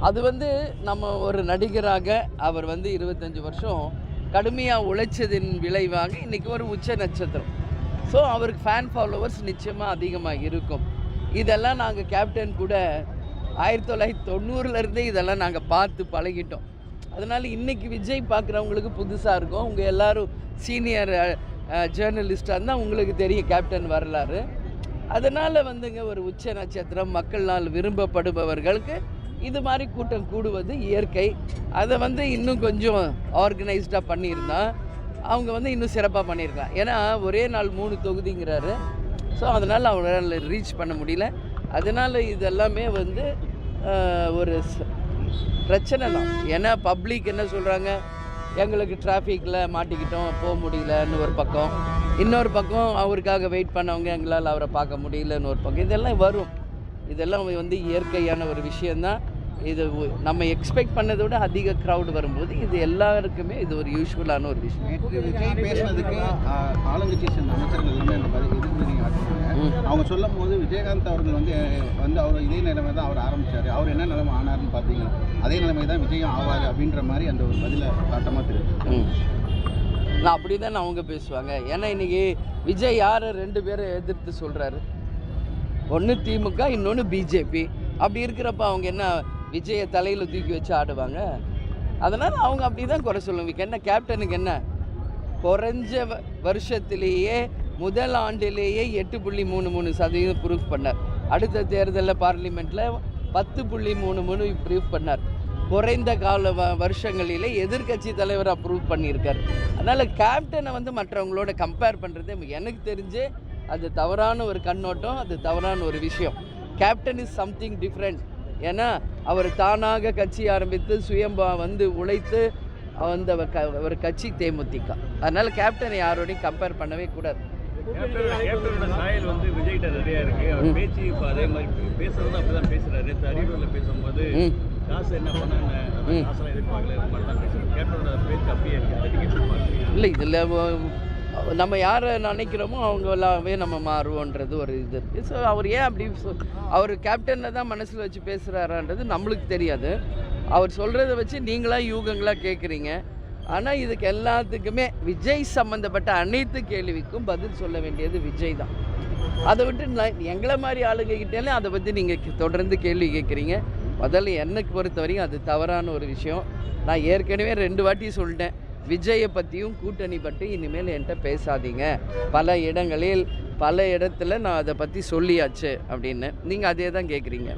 அது வந்து நம்ம ஒரு நடிகராக அவர் வந்து 25 வருஷம் கடுமையாக உழைச்சதின் விளைவாக இன்றைக்கி ஒரு உச்ச நட்சத்திரம். ஸோ அவருக்கு ஃபேன் ஃபாலோவர்ஸ் நிச்சயமாக அதிகமாக இருக்கும். இதெல்லாம் நாங்கள் கேப்டன் கூட 1990லேருந்தே இதெல்லாம் நாங்கள் பார்த்து பழகிட்டோம். அதனால் இன்றைக்கி விஜய் பார்க்குறவங்களுக்கு புதுசாக இருக்கும். உங்கள் எல்லோரும் சீனியர் ஜேர்னலிஸ்டாக இருந்தால் உங்களுக்கு தெரியும் கேப்டன் வரலாறு. அதனால் வந்துங்க ஒரு உச்ச நட்சத்திரம் மக்களால் விரும்பப்படுபவர்களுக்கு இது மாதிரி கூட்டம் கூடுவது இயற்கை. அதை வந்து இன்னும் கொஞ்சம் ஆர்கனைஸ்டாக பண்ணியிருந்தா அவங்க வந்து இன்னும் சிறப்பாக பண்ணியிருக்கலாம். ஏன்னா ஒரே நாள் 3 தொகுதிங்கிறாரு. ஸோ அதனால் அவங்களால ரீச் பண்ண முடியல. அதனால் இதெல்லாமே வந்து ஒரு பிரச்சனை தான். ஏன்னா பப்ளிக் என்ன சொல்கிறாங்க, எங்களுக்கு டிராஃபிக்கில் மாட்டிக்கிட்டோம், போக முடியலன்னு ஒரு பக்கம். இன்னொரு பக்கம் அவருக்காக வெயிட் பண்ணவங்க எங்களால் அவரை பார்க்க முடியலன்னு ஒரு பக்கம். இதெல்லாம் வரும். இதெல்லாம் வந்து இயற்கையான ஒரு விஷயந்தான். இது நம்ம எக்ஸ்பெக்ட் பண்ணதை விட அதிக க்ரௌடு வரும்போது இது எல்லாருக்குமே இது ஒரு யூஸ்ஃபுல்லான ஒரு விஷயம். விஜய் பேசுனதுக்கு ஆளுங்கட்சி சேர்ந்த அமைச்சர்கள் எல்லாமே எதிர்ப்பு ஆட்டினாங்க. அவங்க சொல்லும் போது விஜயகாந்த் அவர்கள் வந்து அவர் இதே நிலைமை தான் அவர் ஆரம்பித்தார், அவர் என்ன நிலைமை ஆனார்னு பார்த்தீங்கன்னா அதே நிலைமை தான் விஜயம் ஆவார் அப்படின்ற மாதிரி அந்த ஒரு பதிலை காட்டமாக தெரியுது. நான் அப்படி தான் அவங்க பேசுவாங்க. ஏன்னா இன்றைக்கி விஜய் யாரை 2 பேரை எதிர்த்து சொல்கிறாரு, ஒன்று திமுக, இன்னொன்று பிஜேபி. அப்படி இருக்கிறப்ப அவங்க என்ன விஜயை தலையில் தூக்கி வச்சு ஆடுவாங்க? அதனால் அவங்க அப்படி தான் குறை சொல்லுவாங்க. என்ன கேப்டனுக்கு என்ன குறைஞ்ச வருஷத்திலேயே முதல் ஆண்டிலேயே 8.33% ப்ரூஃப் பண்ணார். அடுத்த தேர்தலில் பார்லிமெண்ட்டில் 10.33 ப்ரூஃப் பண்ணார். குறைந்த கால வருஷங்களிலே எதிர்கட்சி தலைவராக ப்ரூவ் பண்ணியிருக்கார். அதனால் கேப்டனை வந்து மற்றவங்களோட கம்பேர் பண்ணுறது எனக்கு தெரிஞ்சு அது தவறான ஒரு கண்ணோட்டம், அது தவறான ஒரு விஷயம். Captain is something different. ஏன்னா அவர் தானாக கட்சி ஆரம்பித்து சுயம்பா வந்து உழைத்து அந்த ஒரு கட்சி தேமுதிக. அதனால் கேப்டனை யாரோடையும் கம்பேர் பண்ணவே கூடாது. கேப்டனோட சாயல் வந்து விஜய்கிட்ட நிறையா இருக்குது. அவர் பேச்சு இப்போ அதே மாதிரி பேசுறதும் அப்படி தான் பேசுகிறாரு. அரியலூரில் பேசும்போது காசு என்ன பண்ணாங்க, காசெல்லாம் எதிர்பார்க்கல, இது மாதிரி தான் பேசுகிறார். கேப்டனோட பேச்சு அப்படியே இருக்குது. இல்லை, இதில் நம்ம யாரை நினைக்கிறோமோ அவங்களாவே நம்ம மாறுவோன்றது ஒரு இது இருக்குது. ஸோ அவர் ஏன் அப்படி அவர் கேப்டனை தான் மனசில் வச்சு பேசுகிறாரான்றது நம்மளுக்கு தெரியாது. அவர் சொல்கிறத வச்சு நீங்களாக யூகங்களாக கேட்குறீங்க. ஆனால் இதுக்கு எல்லாத்துக்குமே விஜய் சம்மந்தப்பட்ட அனைத்து கேள்விக்கும் பதில் சொல்ல வேண்டியது விஜய் தான். அதை விட்டு எங்களை மாதிரி ஆளுங்கக்கிட்டே அதை பற்றி நீங்கள் தொடர்ந்து கேள்வி கேட்குறீங்க. முதல்ல எனக்கு பொறுத்த வரைக்கும் அது தவறான ஒரு விஷயம். நான் ஏற்கனவே 2 வாட்டி சொல்லிட்டேன், விஜயை பற்றியும் கூட்டணி பற்றி இனிமேல் என்கிட்ட பேசாதீங்க. பல இடங்களில் பல இடத்துல நான் அதை பற்றி சொல்லியாச்சு அப்படின்னு. நீங்கள் அதே தான் கேட்குறீங்க.